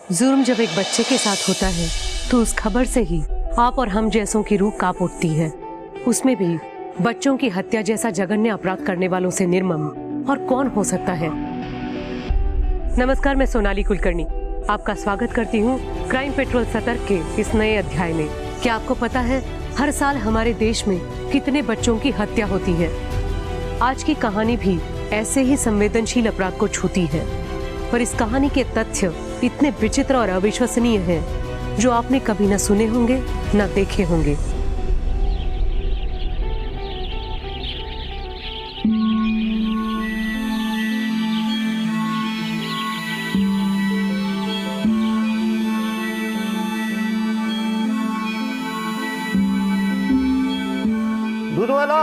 जुर्म जब एक बच्चे के साथ होता है तो उस खबर से ही आप और हम जैसों की रूह कांप उठती है। उसमें भी बच्चों की हत्या जैसा जघन्य अपराध करने वालों से निर्मम और कौन हो सकता है। नमस्कार, मैं सोनाली कुलकर्णी आपका स्वागत करती हूँ क्राइम पेट्रोल सतर्क के इस नए अध्याय में। क्या आपको पता है हर साल हमारे देश में कितने बच्चों की हत्या होती है? आज की कहानी भी ऐसे ही संवेदनशील अपराध को छूती है, पर इस कहानी के तथ्य इतने विचित्र और अविश्वसनीय हैं जो आपने कभी न सुने होंगे न देखे होंगे। दूध वाला,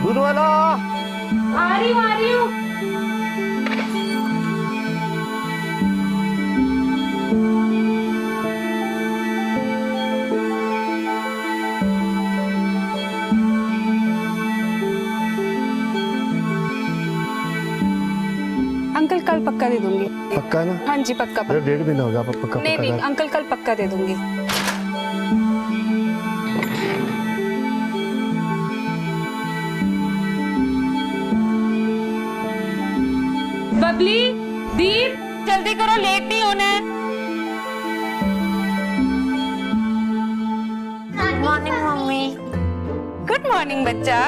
दूध वाला। आ रही हूँ। अंकल कल पक्का दे दूंगी। पक्का है ना? हाँ जी पक्का। डेढ़ महीना हो गया पक्का। नहीं अंकल कल पक्का दे दूंगी। बबली, दीप, जल्दी करो, लेट नहीं होना है। Good morning mummy. Good morning बच्चा।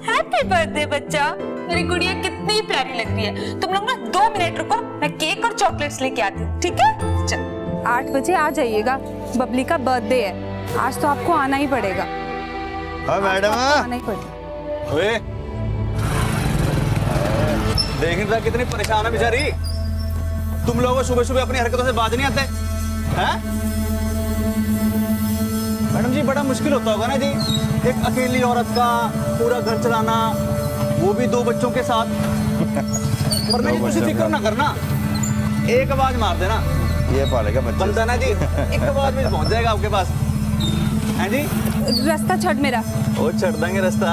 हैप्पी बर्थडे बच्चा। मेरी गुड़िया कितनी प्यारी लग रही है। तुम लोग ना 2 मिनट रुको, मैं केक और चॉकलेट्स लेके आती हूँ, ठीक है? चल 8 बजे आ जाइएगा, बबली का बर्थडे है। आज तो आपको आना ही पड़ेगा। हाँ मैडम, आना ही पड़ेगा। ओए, देख रहा कितनी परेशान है बेचारी। तुम लोगों को सुबह सुबह अपनी हरकतों से बाज नहीं आते हैं? मैडम जी बड़ा मुश्किल होता होगा ना जी, एक अकेली औरत का पूरा घर चलाना, वो भी 2 बच्चों के साथ। पर नहीं कुछ फिक्र ना करना, एक आवाज मार देना, ये पालेगा बच्चा। बनता ना जी, एक आवाज में पहुंच जाएगा आपके पास। हैं जी? रास्ता छड़ मेरा। ओ छड़ देंगे रास्ता।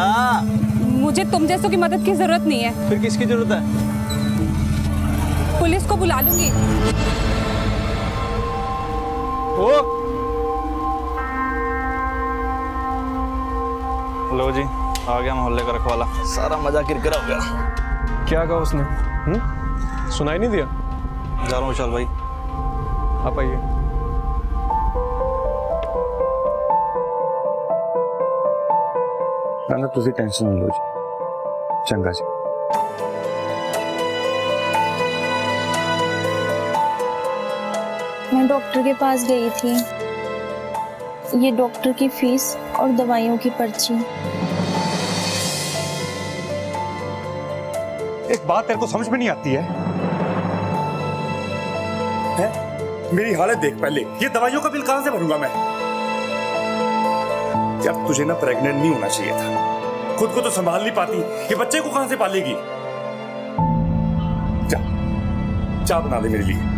मुझे तुम जैसों की मदद की जरूरत नहीं है। फिर किसकी जरूरत है? पुलिस को बुला लूंगी। ओ लो जी, आ गया मोहल्ले का रखवाला। सारा मजा किरकिरा हो गया। क्या कहा उसने? सुनाई नहीं दिया? जा रहा हूँ विशाल भाई। आप आइए। ना तुझे टेंशन नहीं लो जी, चंगा जी। मैं डॉक्टर के पास गई थी। ये डॉक्टर की फीस और दवाइयों की पर्ची। एक बात तेरे को समझ में नहीं आती है? मेरी हालत देख पहले, ये दवाइयों का बिल कहां से भरूंगा मैं? जब तुझे ना प्रेग्नेंट नहीं होना चाहिए था, खुद को तो संभाल नहीं पाती, ये बच्चे को कहां से पालेगी? चाय बना दे मेरे लिए।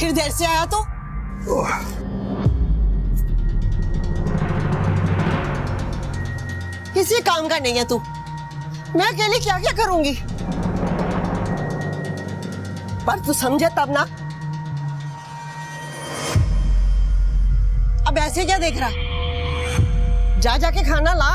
फिर देर से आया तो किसी काम का नहीं है तू। मैं अकेले क्या क्या करूंगी? पर तू समझे तब ना। अब ऐसे क्या देख रहा? जा जाके खाना ला।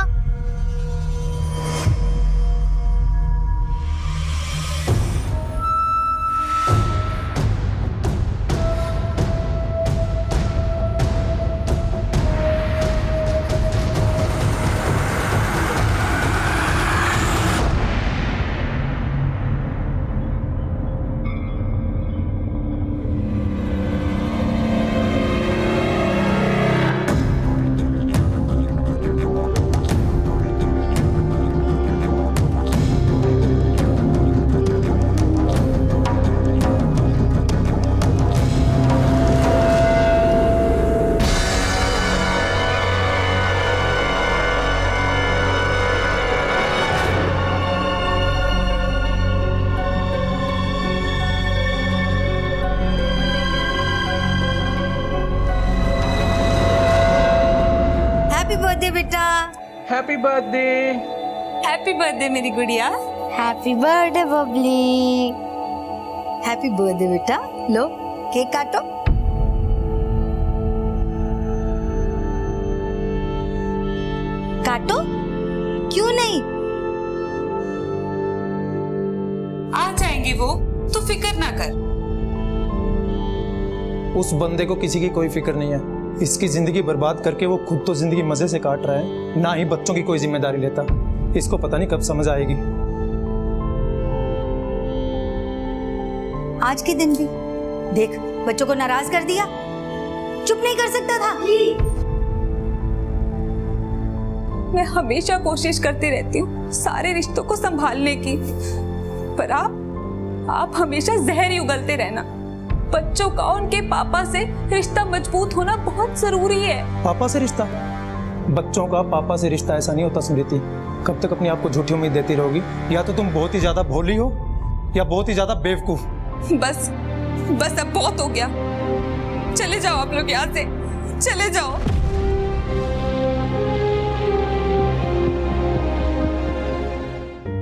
Happy birthday. हैप्पी बर्थडे मेरी गुड़िया। Happy birthday Babli. Happy birthday बेटा, लो केक काटो। काटो, क्यों नहीं? आ जाएंगे वो, तू फिक्र ना कर। उस बंदे को किसी की कोई फिक्र नहीं है। इसकी जिंदगी बर्बाद करके वो खुद तो जिंदगी मजे से काट रहा है, ना ही बच्चों की कोई जिम्मेदारी लेता। इसको पता नहीं कब समझ आएगी। आज के दिन भी देख बच्चों को नाराज कर दिया। चुप नहीं कर सकता था। मैं हमेशा कोशिश करती रहती हूँ सारे रिश्तों को संभालने की, पर आप हमेशा जहर ही उगलते रहना। बच्चों का उनके पापा से रिश्ता मजबूत होना बहुत जरूरी है। पापा से रिश्ता? बच्चों का पापा से रिश्ता ऐसा नहीं होता स्मृति। कब तक अपने आप को झूठी उम्मीद देती रहोगी? या तो तुम बहुत ही ज्यादा भोली हो या बहुत ही ज्यादा बेवकूफ। बस अब बहुत हो गया। चले जाओ आप लोग यहाँ से, चले जाओ।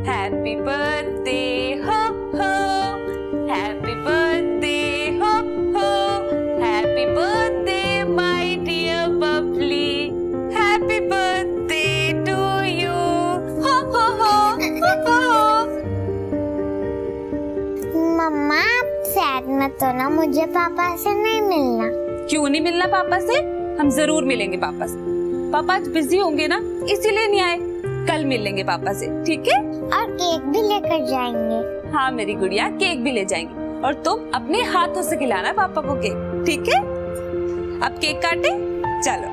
हैप्पी बर्थडे हो, हैप्पी बर्थडे हो, happy birthday my dear Babli, happy birthday to you. मम्मा सैड मत हो ना, मुझे पापा से नहीं मिलना। क्यों नहीं मिलना पापा से? हम जरूर मिलेंगे पापा से। पापा आज बिजी होंगे ना, इसीलिए नहीं आए। कल मिल लेंगे पापा से, ठीक है? और केक भी लेकर जाएंगे। हाँ मेरी गुड़िया, केक भी ले जाएंगे और तुम अपने हाथों से खिलाना पापा को केक, ठीक है? अब केक काटे, चलो।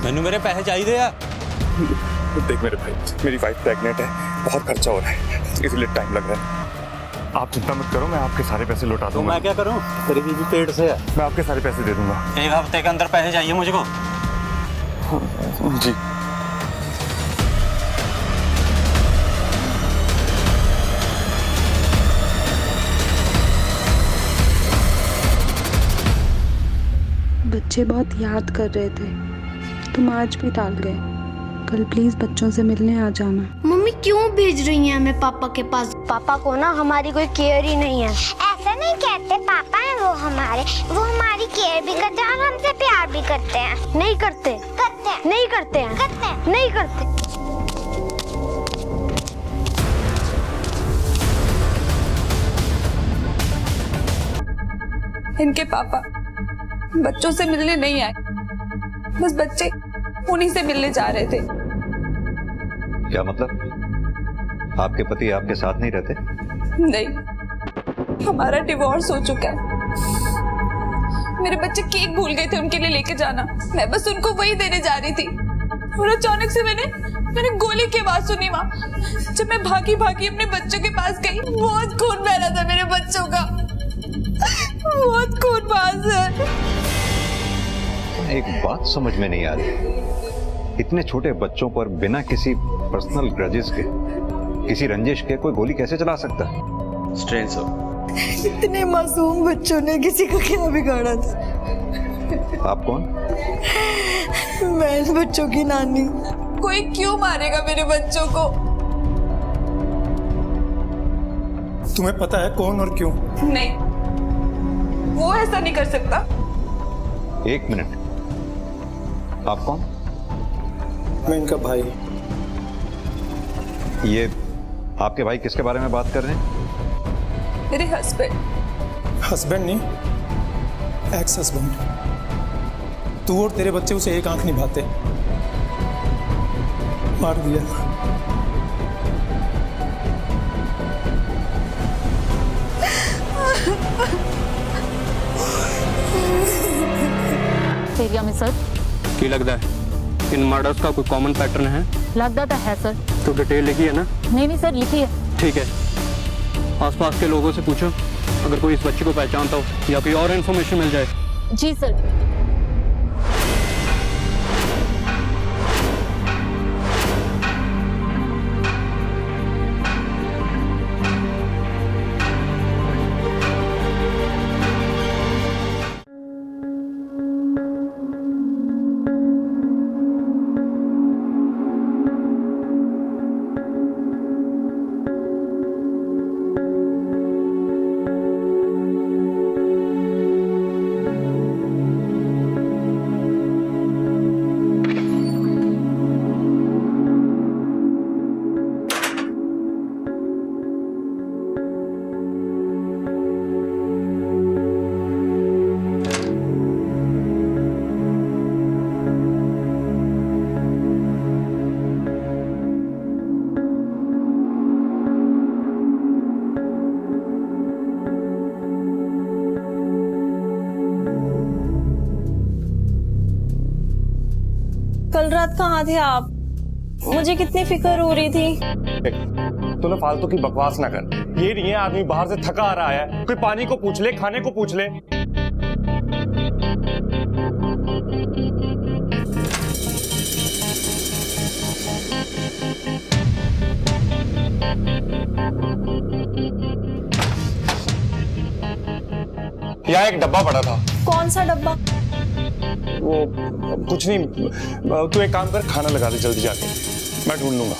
मैनू मेरे पैसे चाहिए आ। देख मेरे भाई, मेरी वाइफ प्रेग्नेंट है, बहुत खर्चा हो रहा है, इसलिए टाइम लग रहा है। आप चिंता मत करो, मैं आपके सारे पैसे लौटा तो दूंगा। मैं क्या करूं? तेरी बीवी पेट से है। मैं आपके सारे पैसे दे दूंगा। एक हफ्ते के अंदर पैसे चाहिए मुझको। जी। बच्चे बहुत याद कर रहे थे, तुम आज भी टाल गए। कल प्लीज बच्चों से मिलने आ जाना। मम्मी क्यों भेज रही हैं हमें पापा के पास? पापा को ना हमारी कोई केयर ही नहीं है। ऐसा नहीं कहते, पापा है वो हमारी केयर भी करते हैं और हमसे प्यार भी करते हैं। नहीं करते, करते हैं। नहीं करते हैं, करते हैं। नहीं करते। इनके पापा बच्चों से मिलने नहीं आए, बस बच्चे उन्हीं से मिलने जा रहे थे। क्या मतलब? आपके पति आपके साथ नहीं रहते? नहीं, हमारा डिवोर्स हो चुका है। मेरे बच्चे केक भूल गए थे उनके लिए लेके जाना, मैं बस उनको वही देने जा रही थी और अचानक से मैंने गोली की आवाज सुनी। वहां जब मैं भागी अपने बच्चों के पास गई, बहुत खून बह रहा था मेरे बच्चों का, बहुत खून बहा है। एक बात समझ में नहीं आ रही, इतने छोटे बच्चों पर बिना किसी पर्सनल ग्रजेस के, किसी रंजिश के कोई गोली कैसे चला सकता है? Strain sir. इतने मासूम बच्चों ने किसी का क्या बिगाड़ा था? आप कौन? मैं इन बच्चों की नानी। कोई क्यों मारेगा मेरे बच्चों को? तुम्हें पता है कौन और क्यों? नहीं, वो ऐसा नहीं कर सकता। एक मिनट, आप कौन? मैं इनका भाई। ये आपके भाई किसके बारे में बात कर रहे हैं? मेरे हस्बैंड। हस्बैंड नहीं, एक्स हस्बैंड। तू और तेरे बच्चे उसे एक आंख निभाते, मार दिया। एरिया में सर की लगता है इन मर्डर्स का कोई कॉमन पैटर्न है? लगता तो है सर। तो डिटेल लिखी है ना? नहीं सर, लिखी है। ठीक है, आसपास के लोगों से पूछो, अगर कोई इस बच्चे को पहचानता हो या कोई और इन्फॉर्मेशन मिल जाए। जी सर। कल रात कहाँ थे आप? मुझे कितनी फिक्र हो रही थी। तू ना फालतू की बकवास ना कर। ये नहीं है आदमी बाहर से थका आ रहा है, कोई पानी को पूछ ले, खाने को पूछ ले। यहाँ एक डब्बा पड़ा था। कौन सा डब्बा? वो कुछ नहीं, तू एक काम कर, खाना लगा दे जल्दी जाके, मैं ढूंढ लूंगा।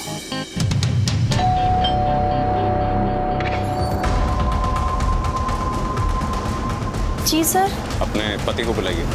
जी सर। अपने पति को बुलाइए।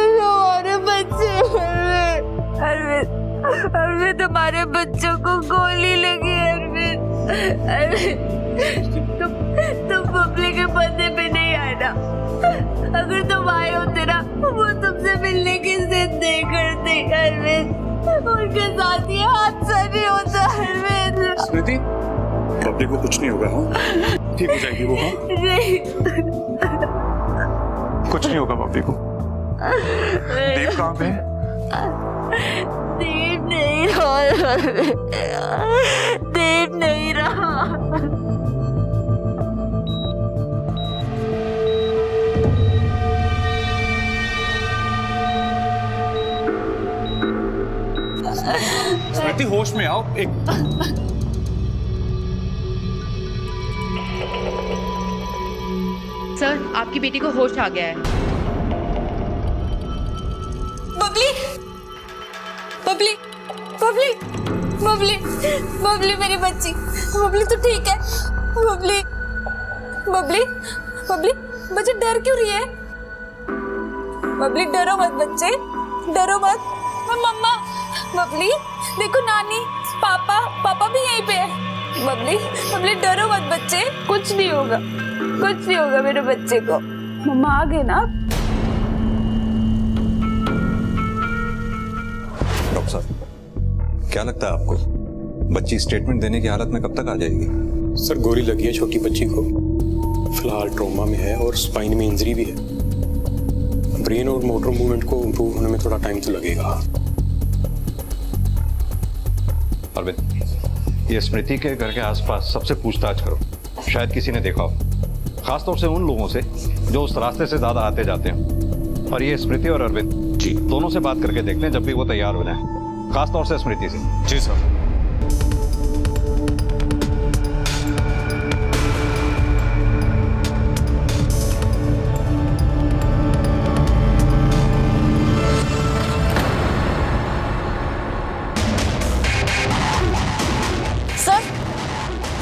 हमारे बच्चे, अरविंद तुम्हारे बच्चों को गोली लगी। अरविंद तुम बबली के बदले पे नहीं आए ना। अगर तुम आए होते ना, वो तुमसे मिलने की जिद नहीं करते। अरविंद उनके साथ ये हादसा नहीं होता। अरविंद स्मृति, बबली को कुछ नहीं होगा। हाँ ठीक हो जाएगी वो। हाँ नहीं, कुछ नहीं होगा बबली को। देव कहाँ पे है? देव नहीं रहा। देव नहीं रहा। स्मृति होश में आओ। एक सर, आपकी बेटी को होश आ गया है। बबली, बबली, बबली, बबली, बबली मेरी बच्ची। बबली तो ठीक है। बबली, बबली, बबली, बच्चे डर क्यों रही है? बबली डरो मत बच्चे, डरो मत। मम्मा, बबली देखो, नानी, पापा, पापा भी यहीं पे है। बबली, बबली डरो मत बच्चे, कुछ नहीं होगा, कुछ नहीं होगा मेरे बच्चे को। मम्मा आ गए ना। डॉक्टर साहब, क्या लगता है आपको बच्ची स्टेटमेंट देने की हालत में कब तक आ जाएगी? सर, गोली लगी है छोटी बच्ची को, फिलहाल ट्रॉमा में है और स्पाइन में इंजरी भी है। ब्रेन और मोटर मूवमेंट को इम्प्रूव होने में थोड़ा टाइम तो लगेगा। अरविंद, ये स्मृति के घर के आसपास सबसे पूछताछ करो, शायद किसी ने देखा हो, खासतौर से उन लोगों से जो उस रास्ते से ज्यादा आते जाते हैं। और ये स्मृति और अरविंद जी दोनों से बात करके देखते हैं जब भी वो तैयार हो जाए, खासतौर से स्मृति से। जी सर।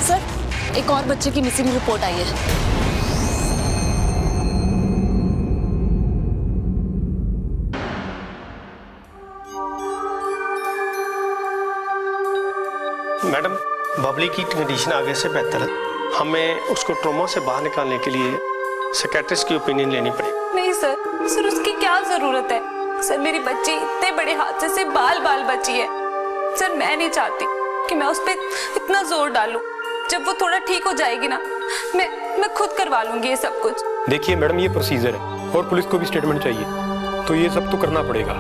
सर, एक और बच्चे की मिसिंग रिपोर्ट आई है। मैडम, बबली की कंडीशन आगे से बेहतर है। हमें उसको ट्रॉमा से बाहर निकालने के लिए साइकियाट्रिस्ट की ओपिनियन लेनी पड़ेगी। नहीं सर, सर उसकी क्या जरूरत है? सर मेरी बच्ची इतने बड़े हादसे से बाल बाल बची है। सर मैं नहीं चाहती कि मैं उस पर इतना जोर डालूं। जब वो थोड़ा ठीक हो जाएगी ना, मैं खुद करवा लूंगी ये सब कुछ। देखिए मैडम, ये प्रोसीजर है और पुलिस को भी स्टेटमेंट चाहिए, तो ये सब तो करना पड़ेगा।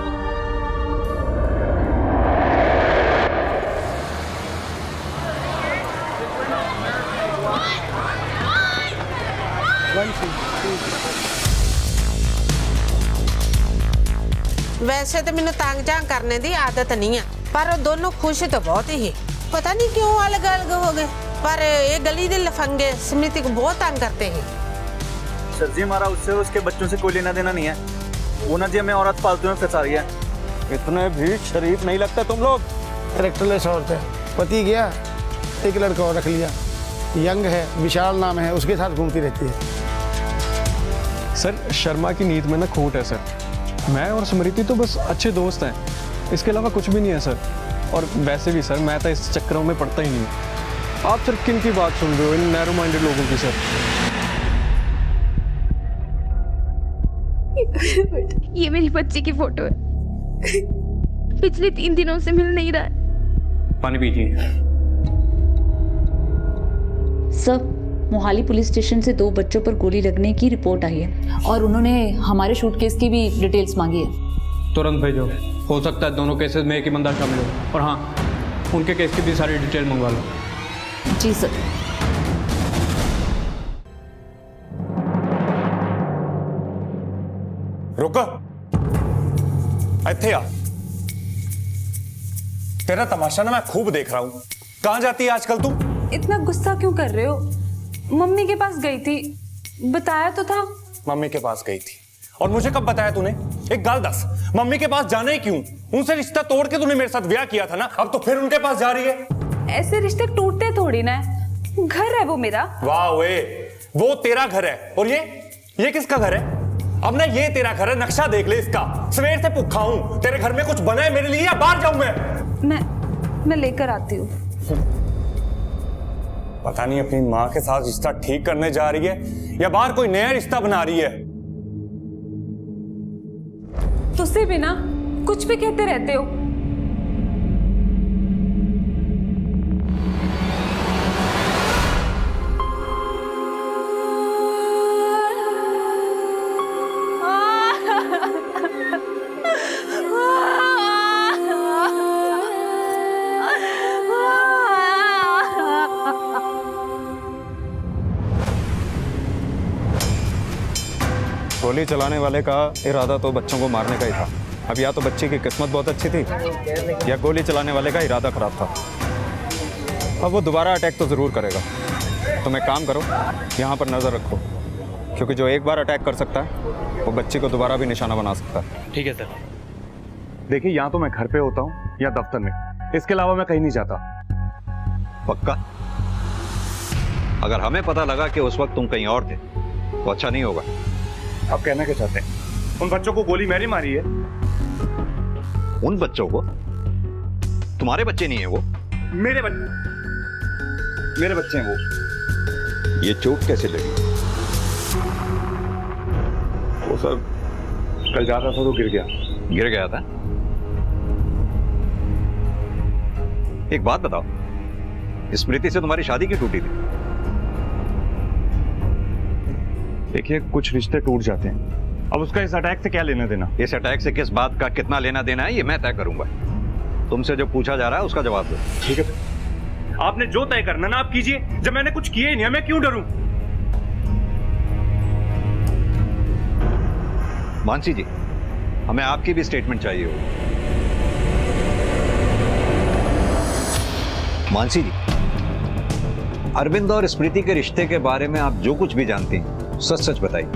वैसे तो मैंने तंग जांग करने की आदत नहीं है, पर वो दोनों खुश तो बहुत ही, पता नहीं क्यों अलग अलग हो गए। पर ये गली के लफंगे स्मृति को बहुत तंग करते हैं। सर जी, हमारा उससे और उसके बच्चों से कोई लेना देना नहीं है। वो ना जी हमें औरत फालतू में फंसा रही है। इतने भी शरीफ नहीं लगते तुम लोग। कैरेक्टरलेस औरत है, पति गया, एक लड़का और रख लिया, यंग है, विशाल नाम है, उसके साथ घूमती रहती है। सर, शर्मा की नीयत में ना खोट है सर। मैं और स्मृति तो बस अच्छे दोस्त हैं, इसके अलावा कुछ भी नहीं है सर। और वैसे भी सर, मैं तो इस चक्करों में पड़ता ही नहीं। आप सिर्फ किन की बात सुन रहे हो? इन नैरो माइंडेड लोगों की सर। ये मेरी बच्ची की फोटो है। पिछले 3 दिनों से मिल नहीं रहा है। पानी पीजिए। सर, मोहाली पुलिस स्टेशन से 2 बच्चों पर गोली लगने की रिपोर्ट आई है और उन्होंने हमारे शूटकेस की भी डिटेल्स मांगी है। तुरंत भेजो। हो सकता है दोनों केसेस में एक ही बंदा शामिल हो। और हाँ, उनके केस की भी सारी डिटेल मंगवा लो। जी सर। रुक, इत्थे आ। तेरा तमाशा ना मैं खूब देख रहा हूं। कहां जाती है आजकल तू? इतना गुस्सा क्यों कर रहे हो? मम्मी के पास गई थी, बताया तो था। मम्मी के पास गई थी और मुझे कब बताया तूने? एक गाल दस, मम्मी के पास जाना ही क्यों? उनसे रिश्ता तोड़ के तूने मेरे साथ ब्याह किया था ना, अब तो फिर उनके पास जा रही है। ऐसे रिश्ते टूटते थोड़ी ना है। घर है वो मेरा। वाह वे, वो तेरा घर है और ये किसका घर है? अब ना ये तेरा घर है, नक्शा देख ले इसका। सवेर से भूखा हूं, तेरे घर में कुछ बना है मेरे लिए या बाहर जाऊं मैं लेकर आती हूँ। पता नहीं अपनी माँ के साथ रिश्ता ठीक करने जा रही है या बाहर कोई नया रिश्ता बना रही है। तुझसे भी ना कुछ भी कहते रहते हो। गोली चलाने वाले का इरादा तो बच्चों को मारने का ही था। अब या तो बच्ची की किस्मत बहुत अच्छी थी या गोली चलाने वाले का इरादा खराब था। अब वो दोबारा अटैक तो ज़रूर करेगा। तुम एक काम करो, यहाँ पर नज़र रखो, क्योंकि जो एक बार अटैक कर सकता है वो बच्ची को दोबारा भी निशाना बना सकता है। ठीक है सर। देखिए, या तो मैं घर पे होता हूँ या दफ्तर में, इसके अलावा मैं कहीं नहीं जाता। पक्का? अगर हमें पता लगा कि उस वक्त तुम कहीं और थे तो अच्छा नहीं होगा। आप कहना क्या चाहते हैं? उन बच्चों को गोली मैंने मारी है। उन बच्चों को? तुम्हारे बच्चे नहीं है वो? मेरे बच्चे हैं वो। ये चोट कैसे लगी? वो सर, कल जा रहा था तो गिर गया था। एक बात बताओ, स्मृति से तुम्हारी शादी क्यों टूटी थी? देखिए, कुछ रिश्ते टूट जाते हैं, अब उसका इस अटैक से क्या लेना देना? इस अटैक से किस बात का कितना लेना देना है ये मैं तय करूंगा। तुमसे जो पूछा जा रहा है उसका जवाब दो। ठीक है, आपने जो तय करना ना आप कीजिए। जब मैंने कुछ किया ही नहीं, मैं क्यों डरूं? मानसी जी, हमें आपकी भी स्टेटमेंट चाहिए होगी। मानसी जी, अरविंद और स्मृति के रिश्ते के बारे में आप जो कुछ भी जानती हैं सच सच बताइए।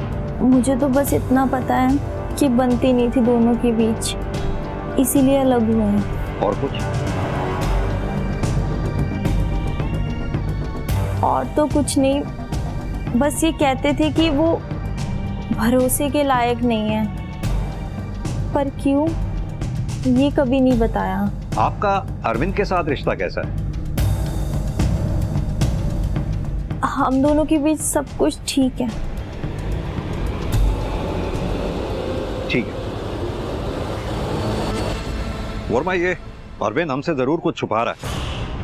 मुझे तो बस इतना पता है कि बनती नहीं थी दोनों के बीच, इसीलिए अलग हुए हैं। और कुछ? और तो कुछ नहीं, बस ये कहते थे कि वो भरोसे के लायक नहीं है, पर क्यों ये कभी नहीं बताया। आपका अरविंद के साथ रिश्ता कैसा है? हम दोनों के बीच सब कुछ ठीक है। ठीक है। वर्मा, ये अरविंद हमसे जरूर कुछ छुपा रहा है।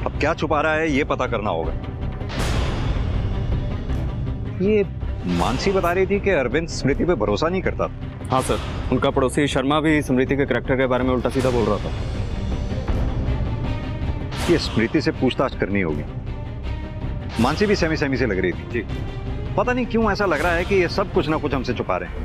अब क्या छुपा रहा है ये पता करना होगा। ये मानसी बता रही थी कि अरविंद स्मृति पे भरोसा नहीं करता। हाँ सर, उनका पड़ोसी शर्मा भी स्मृति के करैक्टर के बारे में उल्टा सीधा बोल रहा था। ये स्मृति से पूछताछ करनी होगी। मानसी भी सेमी सेमी से लग रही थी। जी। पता नहीं क्यों ऐसा लग रहा है कि ये सब कुछ ना कुछ हमसे छुपा रहे हैं।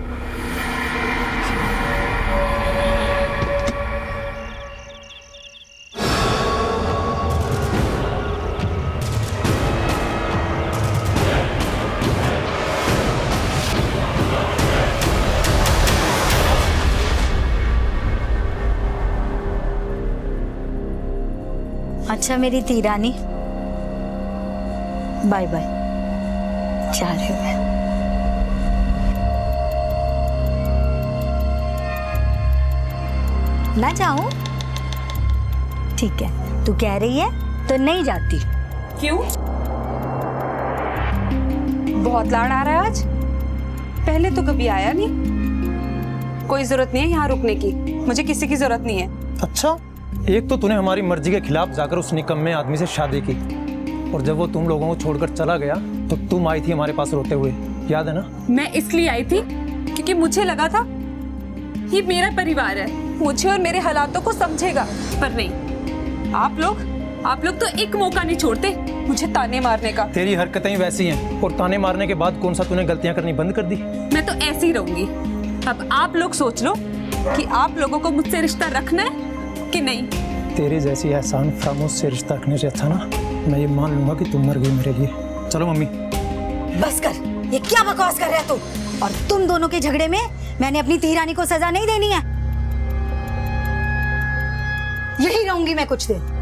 अच्छा मेरी तीरानी, बाय बाय, जा रही हूँ मैं। ना जाऊं? ठीक है, तू कह रही है तो नहीं जाती। क्यों? बहुत लाड़ आ रहा है आज, पहले तो कभी आया नहीं। कोई जरूरत नहीं है यहाँ रुकने की, मुझे किसी की जरूरत नहीं है। अच्छा, एक तो तूने हमारी मर्जी के खिलाफ जाकर उस निकम्मे आदमी से शादी की, और जब वो तुम लोगों को छोड़कर चला गया तो तुम आई थी हमारे पास रोते हुए, याद है ना? मैं इसलिए आई थी क्योंकि मुझे लगा था ये मेरा परिवार है, मुझे और मेरे हालातों को समझेगा, पर नहीं। आप लोग तो एक मौका नहीं छोड़ते मुझे ताने मारने का। तेरी हरकतें वैसी हैं, और ताने मारने के बाद कौन सा तूने गलतियां करनी बंद कर दी? मैं तो ऐसी ही रहूंगी। अब आप लोग सोच लो कि आप लोगों को मुझसे रिश्ता रखना है कि नहीं। तेरी जैसी एहसान फरामोश से रिश्ता रखने से अच्छा ना मैं ये मान लूंगा कि तुम मर गई मेरे लिए। चलो मम्मी। बस कर, ये क्या बकवास कर रहे हो तुम? और तुम दोनों के झगड़े में मैंने अपनी तिहरानी को सजा नहीं देनी है। यही रहूंगी मैं कुछ दिन।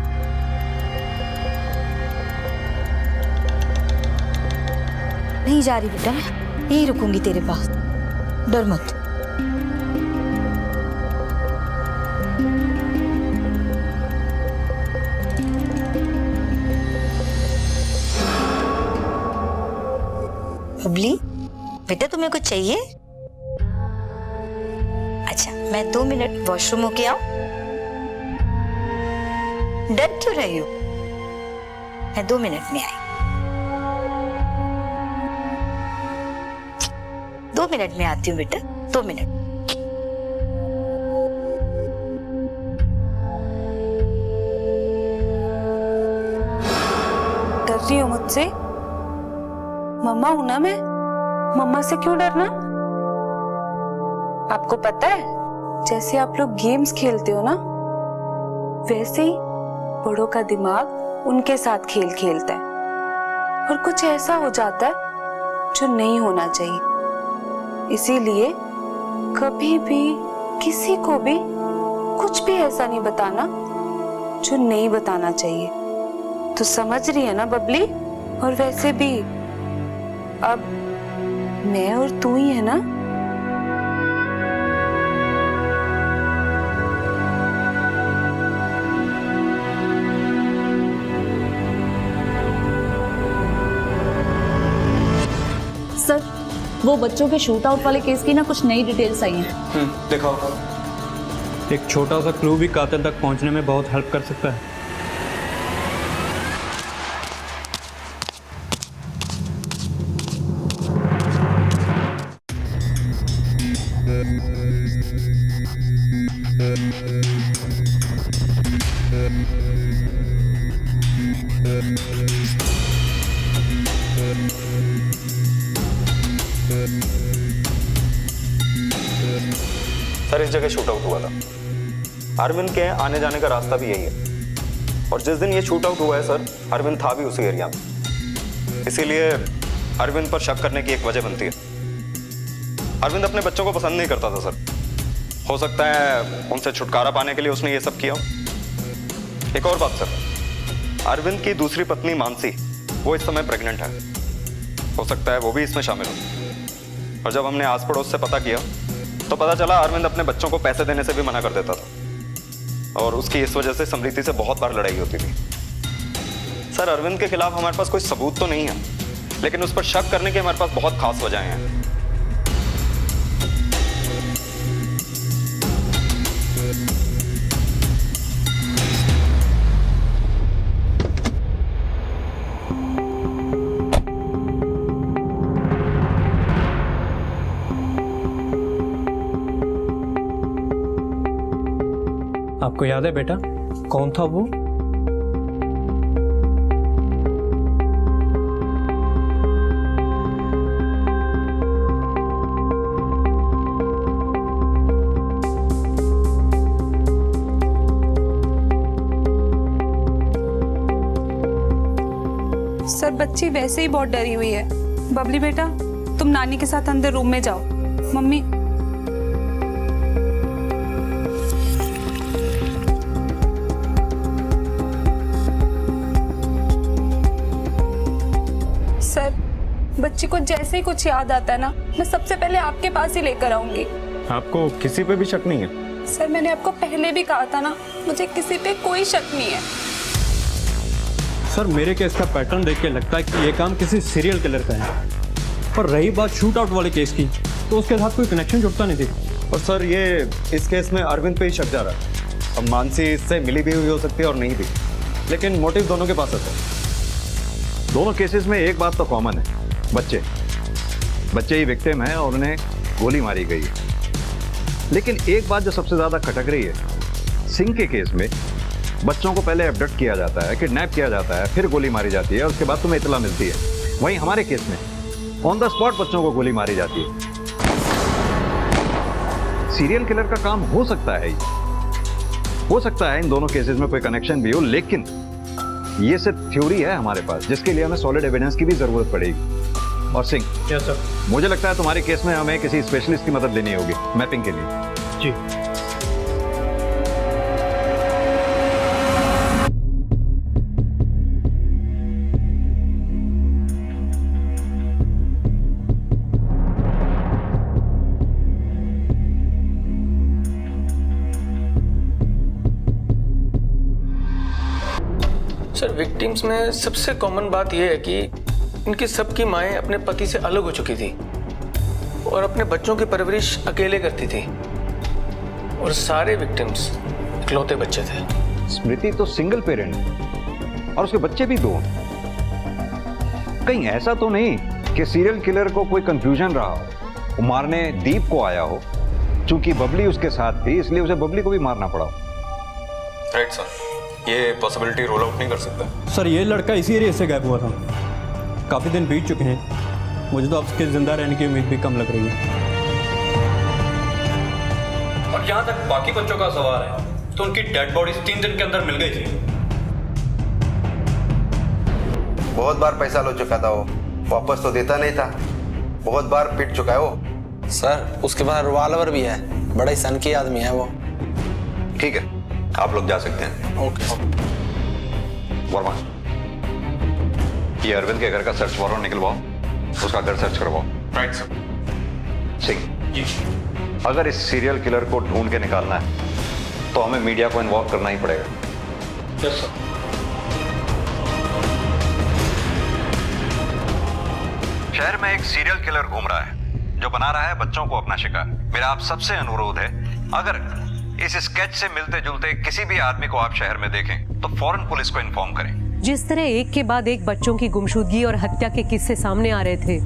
नहीं जा रही बेटा, यही रुकूंगी तेरे पास, डर मत। बबली बेटा, तुम्हें कुछ चाहिए? अच्छा, मैं 2 मिनट वॉशरूम होके आऊं? डर क्यों रही हो? मैं 2 मिनट में आई। 2 मिनट में आती हूँ बेटा, 2 मिनट। डर रही हो मुझसे? मम्मा हूं ना मैं, मम्मा से क्यों डरना? आपको पता है, जैसे आप लोग गेम्स खेलते हो ना, वैसे ही बड़ों का दिमाग उनके साथ खेल खेलता है, और कुछ ऐसा हो जाता है जो नहीं होना चाहिए। इसीलिए कभी भी किसी को भी कुछ भी ऐसा नहीं बताना जो नहीं बताना चाहिए। तो समझ रही है ना बबली? और वैसे भी अब मैं और तू ही है ना। सर, वो बच्चों के शूट आउट वाले केस की ना कुछ नई डिटेल्स आई हैं। दिखाओ। एक छोटा सा क्लू भी कातिल तक पहुंचने में बहुत हेल्प कर सकता है। सर, इस जगह शूट आउट हुआ था। अरविंद के आने जाने का रास्ता भी यही है, और जिस दिन ये शूट आउट हुआ है सर, अरविंद था भी उसी एरिया में। इसीलिए अरविंद पर शक करने की एक वजह बनती है। अरविंद अपने बच्चों को पसंद नहीं करता था सर। हो सकता है उनसे छुटकारा पाने के लिए उसने ये सब किया। एक और बात सर, अरविंद की दूसरी पत्नी मानसी, वो इस समय प्रेग्नेंट है। हो सकता है वो भी इसमें शामिल हो। और जब हमने आस पड़ोस से पता किया तो पता चला अरविंद अपने बच्चों को पैसे देने से भी मना कर देता था, और उसकी इस वजह से समृति से बहुत बार लड़ाई होती थी। सर, अरविंद के खिलाफ हमारे पास कोई सबूत तो नहीं है, लेकिन उस पर शक करने की हमारे पास बहुत खास वजहें हैं। आपको याद है बेटा कौन था वो? सर, बच्ची वैसे ही बहुत डरी हुई है। बबली बेटा, तुम नानी के साथ अंदर रूम में जाओ। मम्मी, सर, बच्ची को जैसे ही कुछ याद आता है ना, मैं सबसे पहले आपके पास ही लेकर आऊंगी। आपको किसी पे भी शक नहीं है? सर, मैंने आपको पहले भी कहा था ना, मुझे किसी पे कोई शक नहीं है। सर, मेरे केस का पैटर्न देख के लगता है कि ये काम किसी सीरियल किलर का है। और रही बात शूट आउट वाले केस की, तो उसके साथ कोई कनेक्शन जुड़ता नहीं थी। और सर ये इस केस में अरविंद पे ही शक जा रहा है। अब मानसी इससे मिली भी हुई हो सकती है और नहीं भी, लेकिन मोटिव दोनों के पास है सर। दोनों केसेस में एक बात तो कॉमन है, बच्चे ही विक्टिम हैं और उन्हें गोली मारी गई है। लेकिन एक बात जो सबसे ज्यादा खटक रही है, सिंह के केस में बच्चों को पहले एब्डक्ट किया जाता है, किडनैप किया जाता है, फिर गोली मारी जाती है, उसके बाद तुम्हें इतला मिलती है। वहीं हमारे केस में ऑन द स्पॉट बच्चों को गोली मारी जाती है। सीरियल किलर का काम हो सकता है, हो सकता है इन दोनों केसेस में कोई कनेक्शन भी हो, लेकिन ये सिर्फ थ्योरी है हमारे पास, जिसके लिए हमें सॉलिड एविडेंस की भी जरूरत पड़ेगी। और सिंह, यस सर। मुझे लगता है तुम्हारे केस में हमें किसी स्पेशलिस्ट की मदद लेनी होगी मैपिंग के लिए। जी। सर, विक्टिम्स में सबसे कॉमन बात यह है कि इनकी सबकी माएँ अपने पति से अलग हो चुकी थी और अपने बच्चों की परवरिश अकेले करती थी, और सारे विक्टिम्स इकलौते बच्चे थे। स्मृति तो सिंगल पेरेंट और उसके बच्चे भी दो। कहीं ऐसा तो नहीं कि सीरियल किलर को कोई कंफ्यूजन रहा हो, वो मारने दीप को आया हो, चूंकि बबली उसके साथ थी इसलिए उसे बबली को भी मारना पड़ा। राइट सर, ये पॉसिबिलिटी रोल आउट नहीं कर सकता। सर ये लड़का इसी एरिया से गायब हुआ था, काफ़ी दिन बीत चुके हैं, मुझे तो अब उसके जिंदा रहने की उम्मीद भी कम लग रही है। और जहाँ तक बाकी बच्चों का सवाल है, तो उनकी डेड बॉडीज 3 दिन के अंदर मिल गई थी। बहुत बार पैसा लो चुका था वो, वापस तो देता नहीं था, बहुत बार पिट चुका है वो। सर उसके पास रिवॉल्वर भी है, बड़ा ही सनकी आदमी है वो। ठीक है, आप लोग जा सकते हैं। ओके। वर्मा, ये अरविंद के घर का सर्च वारंट निकलवाओ, उसका घर सर्च करवाओ। Right sir. सिंह, अगर इस सीरियल किलर को ढूंढ के निकालना है तो हमें मीडिया को इन्वॉल्व करना ही पड़ेगा। Yes sir. शहर में एक सीरियल किलर घूम रहा है जो बना रहा है बच्चों को अपना शिकार। मेरा आप सबसे अनुरोध है, अगर इस स्केच से मिलते जुलते किसी भी आदमी को आप शहर में देखें तो फौरन पुलिस को इन्फॉर्म करें। जिस तरह एक के बाद एक बच्चों की गुमशुदगी और हत्या के किस्से सामने आ रहे थे,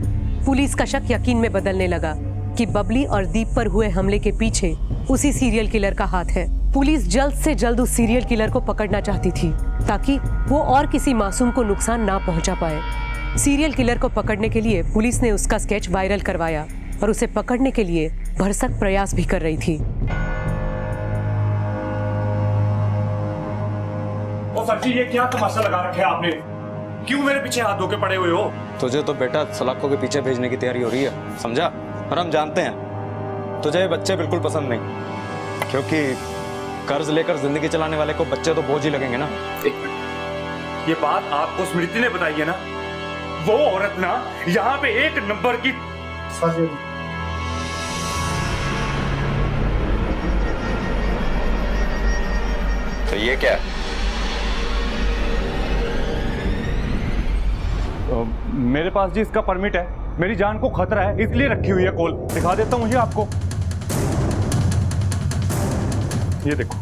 पुलिस का शक यकीन में बदलने लगा कि बबली और दीप पर हुए हमले के पीछे उसी सीरियल किलर का हाथ है। पुलिस जल्द से जल्द उस सीरियल किलर को पकड़ना चाहती थी ताकि वो और किसी मासूम को नुकसान ना पहुंचा पाए। सीरियल किलर को पकड़ने के लिए पुलिस ने उसका स्केच वायरल करवाया और उसे पकड़ने के लिए भरसक प्रयास भी कर रही थी। ओ सर जी, ये क्या तमाशा लगा रखे है आपने? क्यों मेरे पीछे हाथ धो के पड़े हुए हो? तुझे तो बेटा सलाखों के पीछे भेजने की तैयारी हो रही है, समझा? और हम जानते हैं तुझे ये बच्चे बिल्कुल पसंद नहीं, क्योंकि कर्ज लेकर जिंदगी चलाने वाले को बच्चे तो बोझ ही लगेंगे ना। एक मिनट, ये बात आपको स्मृति ने बताई है ना? वो औरत ना यहाँ पे एक नंबर की तो ये क्या है? मेरे पास जी इसका परमिट है, मेरी जान को खतरा है इसलिए रखी हुई है कॉल। दिखा देता हूँ ये आपको, ये देखो।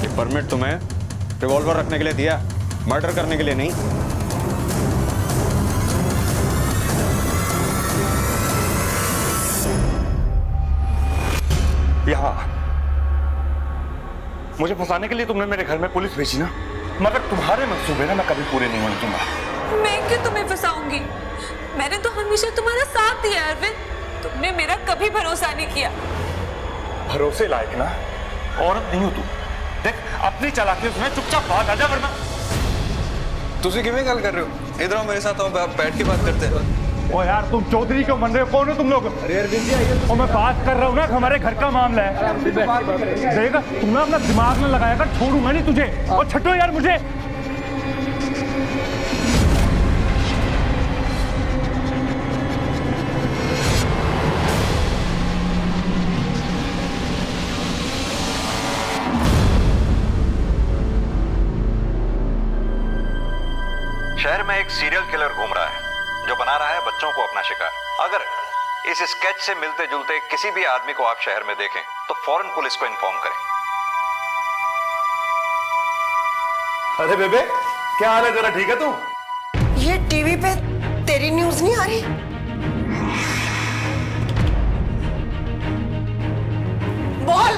ये परमिट तुम्हें रिवॉल्वर रखने के लिए दिया, मर्डर करने के लिए नहीं। यहाँ मुझे फंसाने के लिए तुमने मेरे घर में पुलिस भेजी ना, मगर तुम्हारे मंसूबे ना मैं कभी पूरे नहीं होने दूंगा। मैं क्यों तुम्हें फंसाऊंगी? मैंने तो हमेशा तुम्हारा साथ दिया अरविंद, तुमने मेरा कभी भरोसा नहीं किया। भरोसे लायक ना औरत नहीं हो तू। देख अपनी चालाकी सुने, चुपचाप भाग आजा वरना। तुझे किਵੇਂ गल कर रहे हो? इधर आओ मेरे साथ, आओ बैठ के बात करते हैं। ओ यार तुम चौधरी क्यों बन रहे हो? कौन हो तुम लोग? अरे अरविंद जी आइए। और मैं बात कर रहा हूँ ना, हमारे घर का मामला है। देखा तुम अपना दिमाग में लगाया कर, छोड़ूंगा नहीं तुझे। और छठो यार मुझे। शहर में एक सीरियल किलर घूम रहा है जो बना रहा है बच्चों को अपना शिकार। अगर इस स्केच से मिलते जुलते किसी भी आदमी को आप शहर में देखें तो फौरन पुलिस को इन्फॉर्म करें। अरे बेबे, क्या हाल है? जरा ठीक है तू? ये टीवी पे तेरी न्यूज नहीं आ रही? बोल,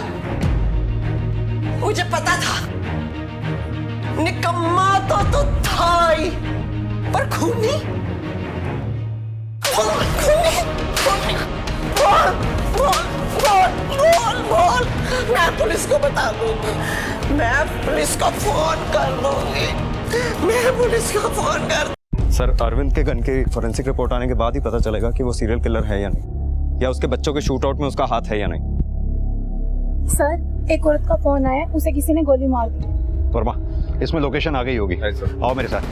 मुझे पता था, निकम्मा तो तू था ही, पर खूनी? बोल, मैं पुलिस को बता दूंगी, मैं पुलिस को फोन कर दूंगी, मैं पुलिस को फोन कर। सर, अरविंद के गन की फॉरेंसिक रिपोर्ट आने के बाद ही पता चलेगा कि वो सीरियल किलर है या नहीं, या उसके बच्चों के शूट आउट में उसका हाथ है या नहीं। सर, एक औरत का फोन आया, उसे किसी ने गोली मार दी। वर्मा, इसमें लोकेशन आ गई होगी। आओ मेरे साथ।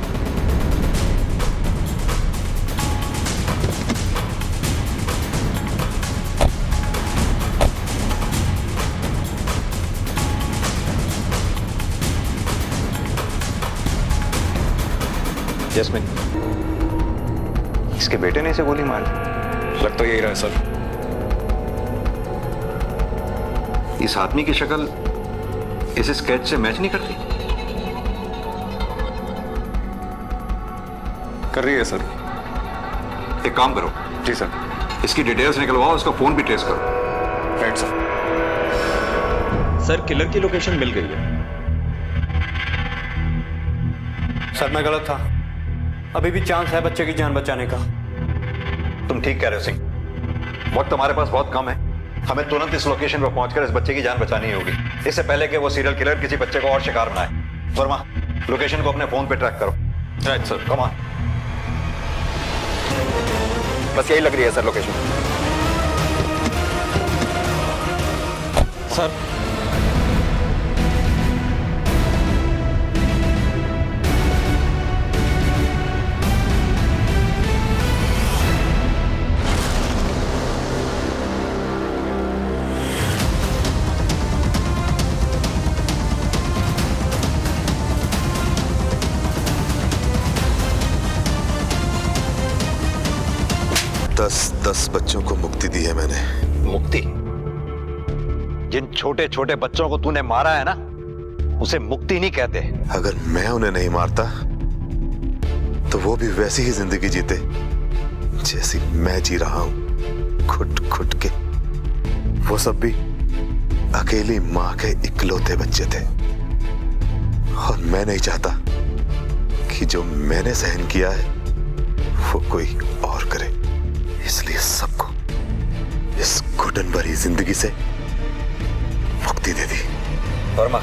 जैस्मिन, इसके बेटे ने इसे गोली मार दी। लग तो यही रहा है सर। इस आदमी की शक्ल इस स्केच से मैच नहीं करती। कर रही है सर। एक काम करो। जी सर। इसकी डिटेल्स निकलवाओ, उसका फोन भी ट्रेस करो। Right sir. सर, किलर की लोकेशन मिल गई है। सर, मैं गलत था, अभी भी चांस है बच्चे की जान बचाने का। तुम ठीक कह रहे हो सिंह, वक्त हमारे पास बहुत कम है। हमें तुरंत इस लोकेशन पर पहुंचकर इस बच्चे की जान बचानी होगी, इससे पहले कि वो सीरियल किलर किसी बच्चे को और शिकार बनाए। वर्मा, लोकेशन को अपने फोन पे ट्रैक करो। Right sir. Come on. बस यही लग रही है सर लोकेशन। सर, दस बच्चों को मुक्ति दी है मैंने। मुक्ति? जिन छोटे छोटे बच्चों को तूने मारा है ना, उसे मुक्ति नहीं कहते। अगर मैं उन्हें नहीं मारता तो वो भी वैसी ही जिंदगी जीते जैसी मैं जी रहा हूं, खुट खुट के। वो सब भी अकेली मां के इकलौते बच्चे थे, और मैं नहीं चाहता कि जो मैंने सहन किया है वो कोई और करे। इसलिए सबको इस घुटन भरी जिंदगी से मुक्ति दे दी। वर्मा,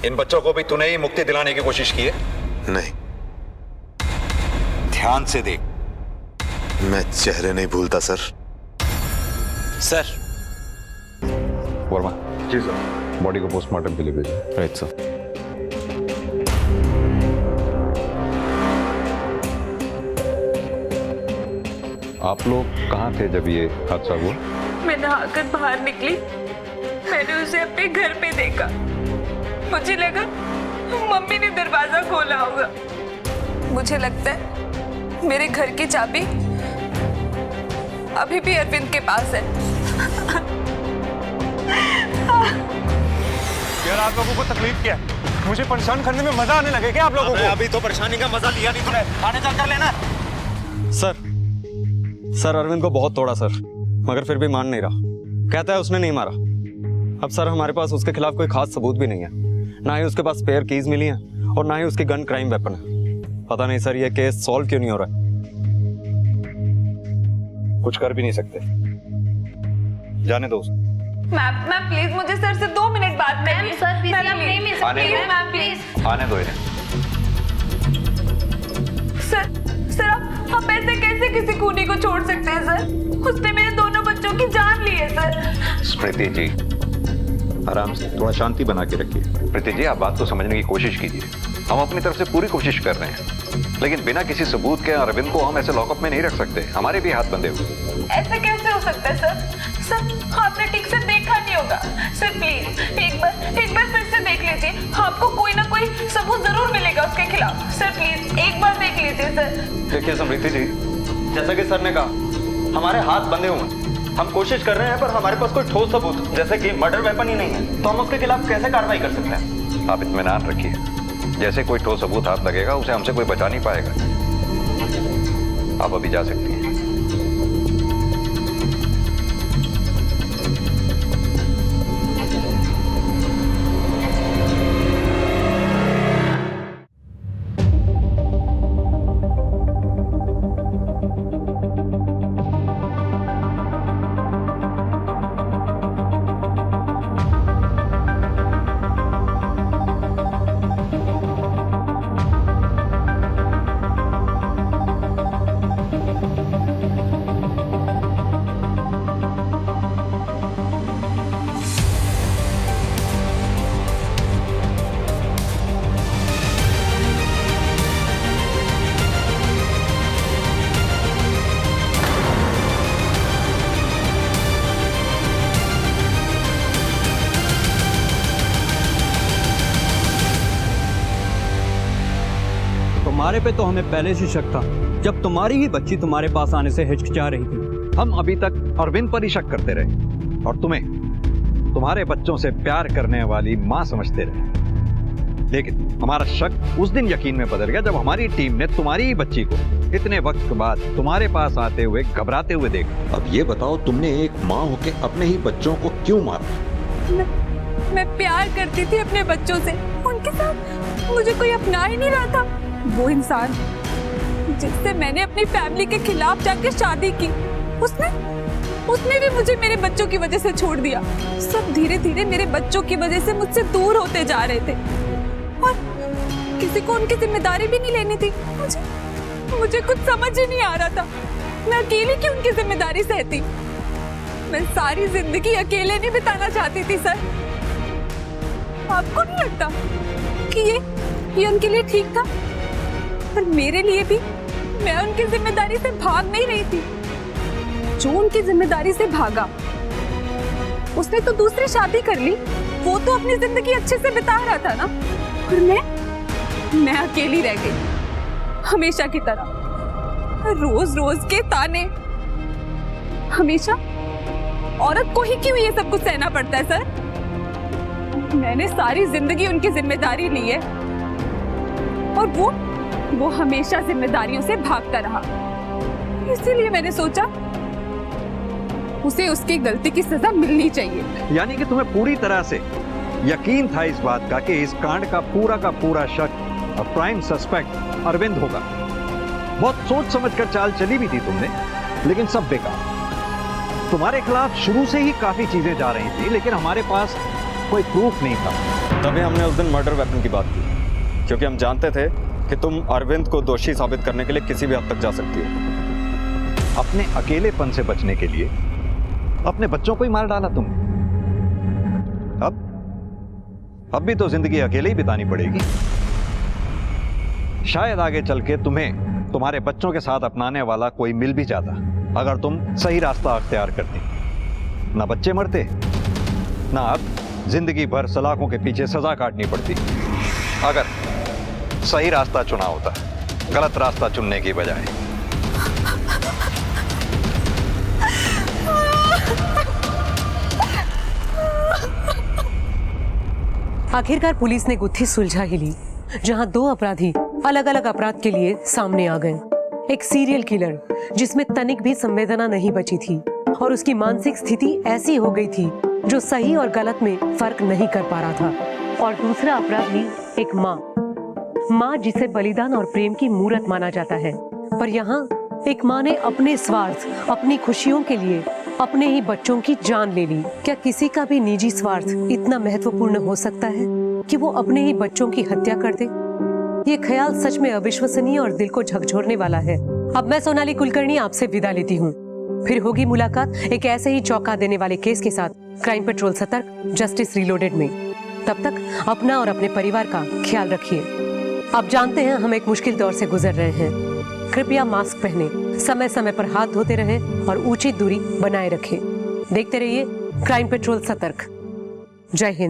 इन बच्चों को भी तूने ही मुक्ति दिलाने की कोशिश की है? नहीं। ध्यान से देख। मैं चेहरे नहीं भूलता सर। सर। वर्मा। जी सर। बॉडी को पोस्टमार्टम के लिए भेजो। Right sir. आप लोग कहाँ थे जब ये हादसा हुआ? मैं नहाकर बाहर निकली, मैंने उसे अपने घर पे देखा। मुझे लगा मम्मी ने दरवाजा खोला होगा। मुझे लगता है मेरे घर की चाबी अभी भी अरविंद के पास है। यार, आप लोगों को तकलीफ क्या है? मुझे परेशान करने में मजा आने लगे क्या आप लोगों को? अभी तो परेशानी का मजा लिया नहीं तूने, आने चल कर लेना। सर, अरविंद को बहुत तोड़ा सर, मगर फिर भी मान नहीं रहा। कहता है उसने नहीं मारा। अब सर, हमारे पास उसके खिलाफ कोई खास सबूत भी नहीं है, ना ही उसके पास स्पेयर कीज मिली हैं और ना ही उसकी गन क्राइम वेपन है। पता नहीं सर, ये केस सॉल्व क्यों नहीं हो रहा है। कुछ कर भी नहीं सकते, जाने दो। मैम प्लीज मुझे सर से 2 मिनट बात करनी है। सर प्लीज, आप नहीं मिस प्लीज मैम प्लीज। आने दो इन्हें। सर आप ऐसे कैसे किसी खूनी को छोड़ सकते हैं सर? उसने मेरे दोनों बच्चों की जान ली है सर। स्मृति जी, आराम से, थोड़ा शांति बना के रखिए। प्रीति जी, आप बात को समझने की कोशिश कीजिए। हम अपनी तरफ से पूरी कोशिश कर रहे हैं, लेकिन बिना किसी सबूत के अरविंद को हम ऐसे लॉकअप में नहीं रख सकते। हमारे भी हाथ बंधे हुए। ऐसा कैसे हो सकता है सर? आपने ठीक से देखा नहीं होगा। सर प्लीज एक बार फिर से देख लीजिए, आपको कोई ना कोई सबूत जरूर मिलेगा उसके खिलाफ। सर प्लीज एक बार देख लीजिए सर। देखिए समृति जी, जैसा कि सर ने कहा, हमारे हाथ बंधे हुए हैं। हम कोशिश कर रहे हैं पर हमारे पास कोई ठोस सबूत जैसे कि मर्डर वेपन ही नहीं है, तो हम उसके खिलाफ कैसे कार्रवाई कर सकते हैं? आप इत्मीनान रखिए, जैसे कोई ठोस सबूत हाथ लगेगा उसे हमसे कोई बचा नहीं पाएगा। आप अभी जा सकती हैं। तुम्हारे पे तो हमें पहले से शक था, जब तुम्हारी ही बच्ची तुम्हारे पास आने से हिचकिचा रही थी। हम अभी तक अरविंद पर ही शक करते रहे और तुम्हें तुम्हारे बच्चों से प्यार करने वाली मां समझते रहे, लेकिन हमारा शक उस दिन यकीन में बदल गया जब हमारी टीम ने तुम्हारी ही बच्ची को इतने वक्त बाद तुम्हारे पास आते हुए घबराते हुए देखा। अब ये बताओ, तुमने एक माँ होके अपने ही बच्चों को क्यों मारा? मैं प्यार करती थी अपने बच्चों से, उनके साथ मुझे कोई अपना ही नहीं रहा था। वो इंसान जिससे मैंने अपनी फैमिली के खिलाफ जाके शादी की, उसने भी मुझे मेरे बच्चों की वजह से छोड़ दिया। सब धीरे धीरे मेरे बच्चों की वजह से मुझसे दूर होते जा रहे थे और किसी को उनकी जिम्मेदारी भी नहीं लेनी थी। मुझे कुछ समझ ही नहीं आ रहा था, मैं अकेली क्यों उनकी जिम्मेदारी सहती। मैं सारी जिंदगी अकेले नहीं बिताना चाहती थी सर। आपको नहीं लगता कि ये उनके लिए ठीक था? पर मेरे लिए भी मैं उनकी जिम्मेदारी से भाग नहीं रही थी। जो उनकी जिम्मेदारी से भागा उसने तो दूसरी शादी कर ली, वो तो अपनी जिंदगी अच्छे से बिता रहा था ना, और मैं अकेली रह गई हमेशा की तरह। रोज रोज के ताने, हमेशा औरत को ही क्यों ये सब कुछ सहना पड़ता है सर? मैंने सारी जिंदगी उनकी जिम्मेदारी ली है और वो हमेशा जिम्मेदारियों से भागता रहा। इसीलिए मैंने सोचा उसे उसकी गलती की सजा मिलनी चाहिए। यानी कि तुम्हें पूरी तरह से यकीन था इस बात का कि इस कांड का पूरा शक और प्राइम सस्पेक्ट अरविंद होगा। बहुत सोच समझकर चाल चली भी थी तुमने, लेकिन सब बेकार। तुम्हारे खिलाफ शुरू से ही काफी चीजें जा रही थी, लेकिन हमारे पास कोई प्रूफ नहीं था। तभी हमने उस दिन मर्डर वेपन की बात की, क्योंकि हम जानते थे कि तुम अरविंद को दोषी साबित करने के लिए किसी भी हद तक जा सकती हो। अपने अकेलेपन से बचने के लिए अपने बच्चों को ही मार डाला तुमने। अब भी तो जिंदगी अकेले ही बितानी पड़ेगी। शायद आगे चल के तुम्हें तुम्हारे बच्चों के साथ अपनाने वाला कोई मिल भी जाता, अगर तुम सही रास्ता अख्तियार करती। ना बच्चे मरते, ना अब जिंदगी भर सलाखों के पीछे सजा काटनी पड़ती। अगर सही रास्ता चुना होता, गलत रास्ता चुनने की बजाय। आखिरकार पुलिस ने गुत्थी सुलझा ही ली, जहां दो अपराधी अलग अलग अपराध के लिए सामने आ गए। एक सीरियल किलर जिसमें तनिक भी संवेदना नहीं बची थी और उसकी मानसिक स्थिति ऐसी हो गई थी जो सही और गलत में फर्क नहीं कर पा रहा था। और दूसरा अपराधी एक माँ जिसे बलिदान और प्रेम की मूरत माना जाता है, पर यहाँ एक माँ ने अपने स्वार्थ, अपनी खुशियों के लिए अपने ही बच्चों की जान ले ली। क्या किसी का भी निजी स्वार्थ इतना महत्वपूर्ण हो सकता है कि वो अपने ही बच्चों की हत्या कर दे? ये ख्याल सच में अविश्वसनीय और दिल को झकझोरने वाला है। अब मैं सोनाली कुलकर्णी आपसे विदा लेती हूँ। फिर होगी मुलाकात एक ऐसे ही चौंका देने वाले केस के साथ क्राइम पेट्रोल सतर्क जस्टिस रीलोडेड में। तब तक अपना और अपने परिवार का ख्याल रखिए। आप जानते हैं हम एक मुश्किल दौर से गुजर रहे हैं। कृपया मास्क पहने, समय समय पर हाथ धोते रहें और उचित दूरी बनाए रखें। देखते रहिए क्राइम पेट्रोल सतर्क। जय हिंद।